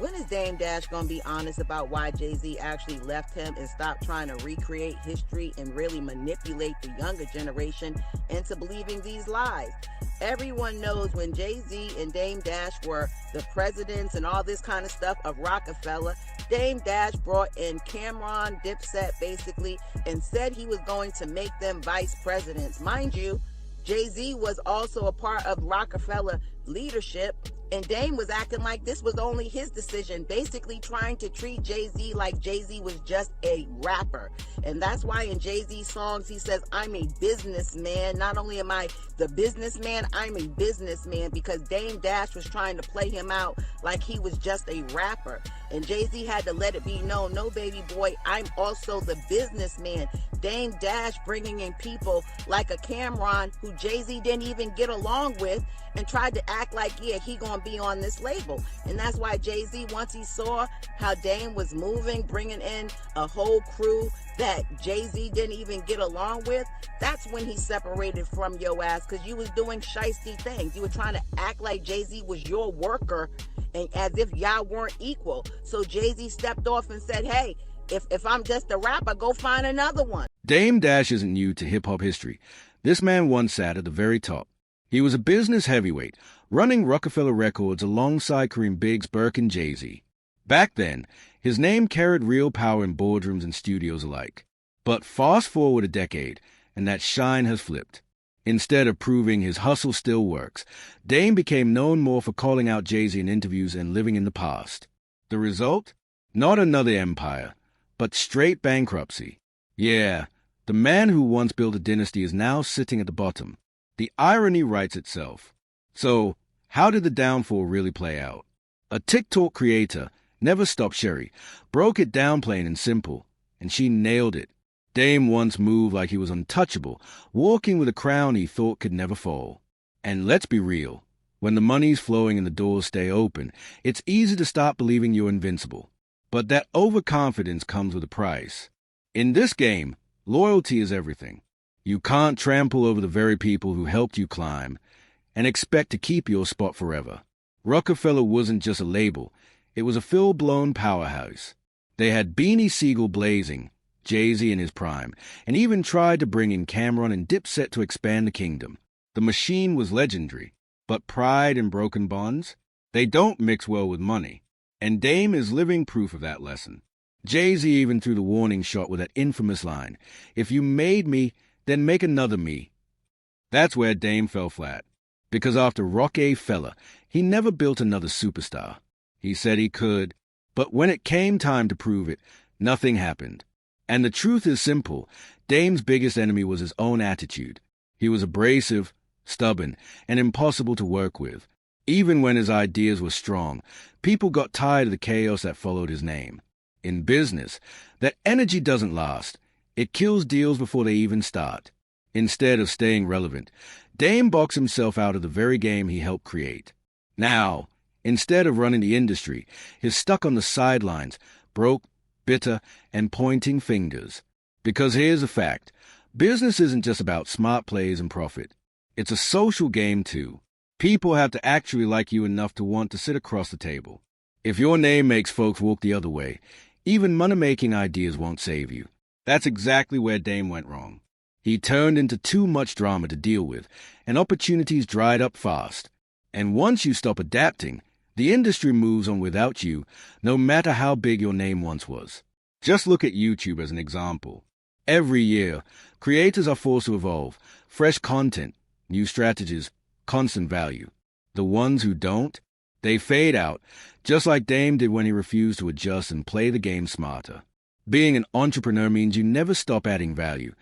When is Dame Dash gonna be honest about why Jay-Z actually left him and stop trying to recreate history and really manipulate the younger generation into believing these lies? Everyone knows when Jay-Z and Dame Dash were the presidents and all this kind of stuff of Rockefeller, Dame Dash brought in Cameron Dipset basically and said he was going to make them vice presidents. Mind you, Jay-Z was also a part of Rockefeller leadership, and Dame was acting like this was only his decision, basically trying to treat Jay-Z like Jay-Z was just a rapper. And that's why in Jay-Z's songs he says, I'm a businessman. Not only am I the businessman, I'm a businessman, because Dame Dash was trying to play him out like he was just a rapper. And Jay-Z had to let it be known, no baby boy, I'm also the businessman. Dame Dash bringing in people like a Cameron who Jay-Z didn't even get along with and tried to act like, yeah, he gonna be on this label. And that's why Jay-Z, once he saw how Dame was moving, bringing in a whole crew that Jay-Z didn't even get along with, that's when he separated from your ass, because you was doing shiesty things. You were trying to act like Jay-Z was your worker and as if y'all weren't equal. So Jay-Z stepped off and said, hey, if I'm just a rapper, go find another one. Dame Dash isn't new to hip-hop history. This man once sat at the very top. He was a business heavyweight, running Rockefeller Records alongside Kareem Biggs, Burke, and Jay-Z. Back then, his name carried real power in boardrooms and studios alike. But fast forward a decade, and that shine has flipped. Instead of proving his hustle still works, Dame became known more for calling out Jay-Z in interviews and living in the past. The result? Not another empire, but straight bankruptcy. Yeah, the man who once built a dynasty is now sitting at the bottom. The irony writes itself. So, how did the downfall really play out? A TikTok creator, Never Stop Sherry, broke it down plain and simple, and she nailed it. Dame once moved like he was untouchable, walking with a crown he thought could never fall. And let's be real, when the money's flowing and the doors stay open, it's easy to stop believing you're invincible. But that overconfidence comes with a price. In this game, loyalty is everything. You can't trample over the very people who helped you climb and expect to keep your spot forever. Rockefeller wasn't just a label, it was a full-blown powerhouse. They had Beanie Siegel blazing, Jay-Z in his prime, and even tried to bring in Cameron and Dipset to expand the kingdom. The machine was legendary, but pride and broken bonds, they don't mix well with money. And Dame is living proof of that lesson. Jay-Z even threw the warning shot with that infamous line, if you made me, then make another me. That's where Dame fell flat. Because after Rockefeller, he never built another superstar. He said he could, but when it came time to prove it, nothing happened. And the truth is simple, Dame's biggest enemy was his own attitude. He was abrasive, stubborn, and impossible to work with. Even when his ideas were strong, people got tired of the chaos that followed his name. In business, that energy doesn't last. It kills deals before they even start. Instead of staying relevant, Dame boxed himself out of the very game he helped create. Now, instead of running the industry, he's stuck on the sidelines, broke, bitter, and pointing fingers. Because here's a fact, business isn't just about smart plays and profit. It's a social game too. People have to actually like you enough to want to sit across the table. If your name makes folks walk the other way, even money-making ideas won't save you. That's exactly where Dame went wrong. He turned into too much drama to deal with, and opportunities dried up fast. And once you stop adapting, the industry moves on without you, no matter how big your name once was. Just look at YouTube as an example. Every year, creators are forced to evolve, fresh content, new strategies, constant value. The ones who don't, they fade out, just like Dame did when he refused to adjust and play the game smarter. Being an entrepreneur means you never stop adding value,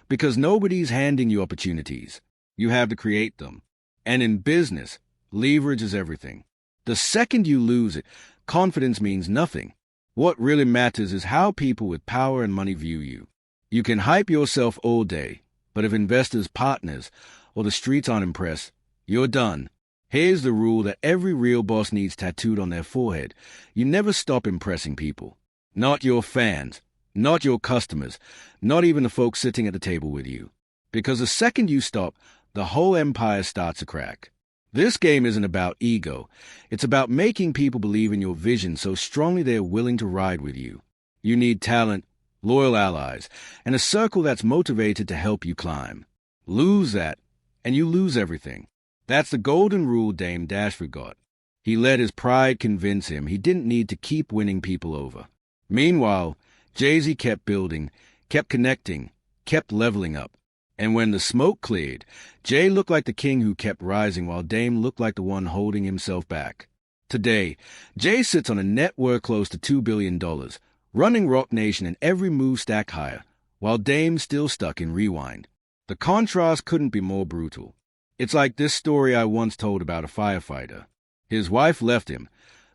because nobody's handing you opportunities. You have to create them. And in business, leverage is everything. The second you lose it, confidence means nothing. What really matters is how people with power and money view you. You can hype yourself all day, but if investors, partners, or the streets aren't impressed, you're done. Here's the rule that every real boss needs tattooed on their forehead. You never stop impressing people. Not your fans, not your customers, not even the folks sitting at the table with you. Because the second you stop, the whole empire starts to crack. This game isn't about ego. It's about making people believe in your vision so strongly they're willing to ride with you. You need talent, loyal allies, and a circle that's motivated to help you climb. Lose that, and you lose everything. That's the golden rule Dame Dash forgot. He let his pride convince him he didn't need to keep winning people over. Meanwhile, Jay-Z kept building, kept connecting, kept leveling up. And when the smoke cleared, Jay looked like the king who kept rising while Dame looked like the one holding himself back. Today, Jay sits on a net worth close to $2 billion, running Roc Nation and every move stacked higher, while Dame's still stuck in Rewind. The contrast couldn't be more brutal. It's like this story I once told about a firefighter. His wife left him,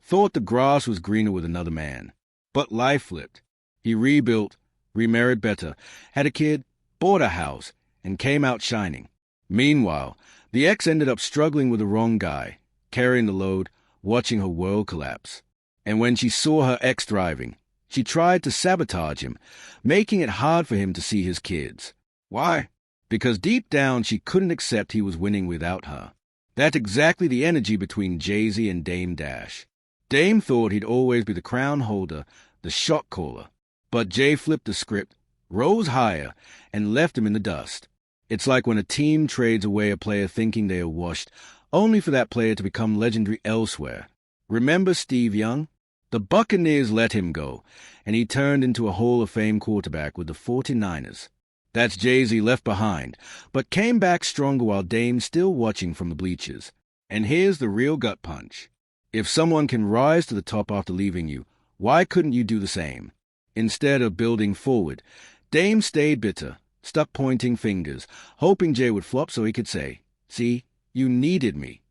thought the grass was greener with another man. But life flipped. He rebuilt, remarried better, had a kid, bought a house, and came out shining. Meanwhile, the ex ended up struggling with the wrong guy, carrying the load, watching her world collapse. And when she saw her ex thriving, she tried to sabotage him, making it hard for him to see his kids. Why? Because deep down she couldn't accept he was winning without her. That's exactly the energy between Jay-Z and Dame Dash. Dame thought he'd always be the crown holder, the shot caller. But Jay flipped the script, rose higher, and left him in the dust. It's like when a team trades away a player thinking they are washed, only for that player to become legendary elsewhere. Remember Steve Young? The Buccaneers let him go, and he turned into a Hall of Fame quarterback with the 49ers. That's Jay-Z left behind, but came back stronger while Dame's still watching from the bleachers. And here's the real gut punch. If someone can rise to the top after leaving you, why couldn't you do the same? Instead of building forward, Dame stayed bitter, stuck pointing fingers, hoping Jay would flop so he could say, "See, you needed me."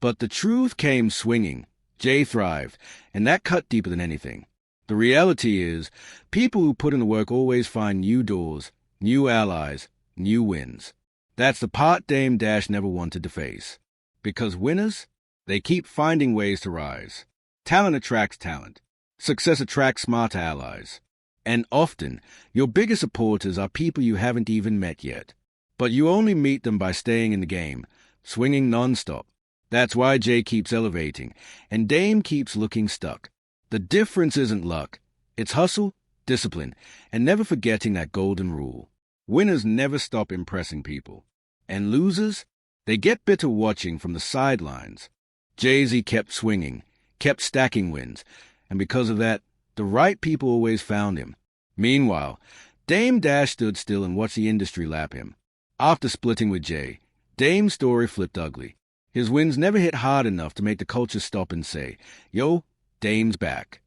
But the truth came swinging. Jay thrived, and that cut deeper than anything. The reality is, people who put in the work always find new doors, new allies, new wins. That's the part Dame Dash never wanted to face. Because winners, they keep finding ways to rise. Talent attracts talent. Success attracts smarter allies. And often, your biggest supporters are people you haven't even met yet. But you only meet them by staying in the game, swinging nonstop. That's why Jay keeps elevating, and Dame keeps looking stuck. The difference isn't luck. It's hustle, discipline, and never forgetting that golden rule. Winners never stop impressing people. And losers? They get bitter watching from the sidelines. Jay-Z kept swinging, kept stacking wins, and because of that, the right people always found him. Meanwhile, Dame Dash stood still and watched the industry lap him. After splitting with Jay, Dame's story flipped ugly. His wins never hit hard enough to make the culture stop and say, "Yo, Dame's back."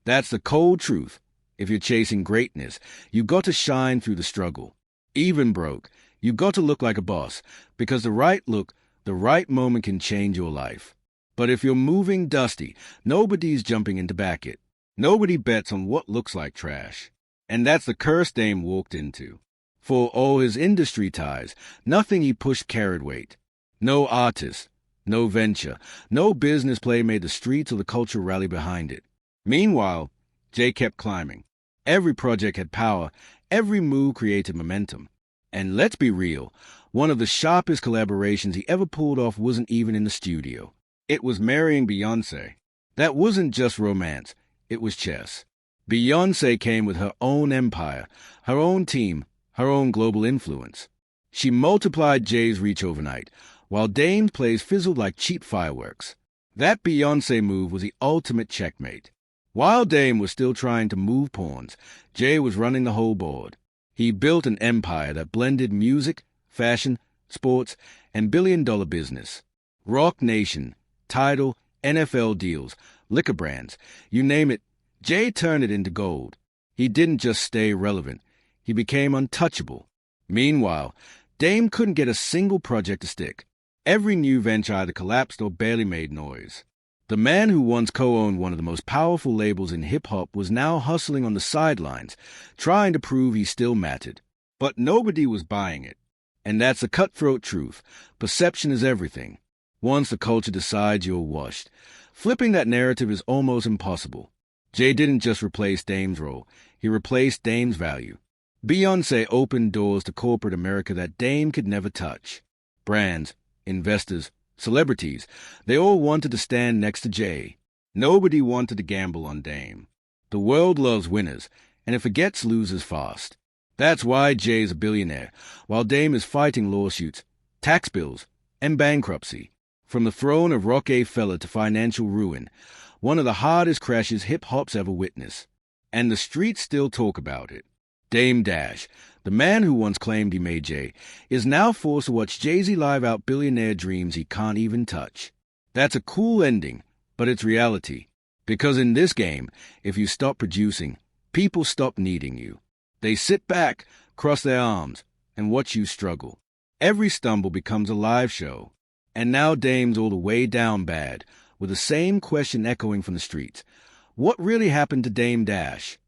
That's the cold truth. If you're chasing greatness, you got to shine through the struggle. Even broke, you got to look like a boss, because the right look, the right moment can change your life. But if you're moving dusty, nobody's jumping in to back it. Nobody bets on what looks like trash. And that's the curse Dame walked into. For all his industry ties, nothing he pushed carried weight. No artist, no venture, no business play made the streets or the culture rally behind it. Meanwhile, Jay kept climbing. Every project had power, every move created momentum. And let's be real, one of the sharpest collaborations he ever pulled off wasn't even in the studio. It was marrying Beyoncé. That wasn't just romance, it was chess. Beyoncé came with her own empire, her own team, her own global influence. She multiplied Jay's reach overnight, while Dame's plays fizzled like cheap fireworks. That Beyoncé move was the ultimate checkmate. While Dame was still trying to move pawns, Jay was running the whole board. He built an empire that blended music, fashion, sports, and billion-dollar business. Roc Nation, Tidal, NFL deals, liquor brands, you name it, Jay turned it into gold. He didn't just stay relevant, he became untouchable. Meanwhile, Dame couldn't get a single project to stick. Every new venture either collapsed or barely made noise. The man who once co-owned one of the most powerful labels in hip-hop was now hustling on the sidelines, trying to prove he still mattered. But nobody was buying it. And that's the cutthroat truth. Perception is everything. Once the culture decides you're washed, flipping that narrative is almost impossible. Jay didn't just replace Dame's role, he replaced Dame's value. Beyoncé opened doors to corporate America that Dame could never touch. Brands, investors, Celebrities, they all wanted to stand next to Jay. Nobody wanted to gamble on Dame. The world loves winners, and it forgets losers fast. That's why Jay's a billionaire, while Dame is fighting lawsuits, tax bills, and bankruptcy. From the throne of Rockefeller to financial ruin, one of the hardest crashes hip-hop's ever witnessed. And the streets still talk about it. Dame Dash, the man who once claimed he made Jay, is now forced to watch Jay-Z live out billionaire dreams he can't even touch. That's a cool ending, but it's reality. Because in this game, if you stop producing, people stop needing you. They sit back, cross their arms, and watch you struggle. Every stumble becomes a live show. And now Dame's all the way down bad, with the same question echoing from the streets. What really happened to Dame Dash?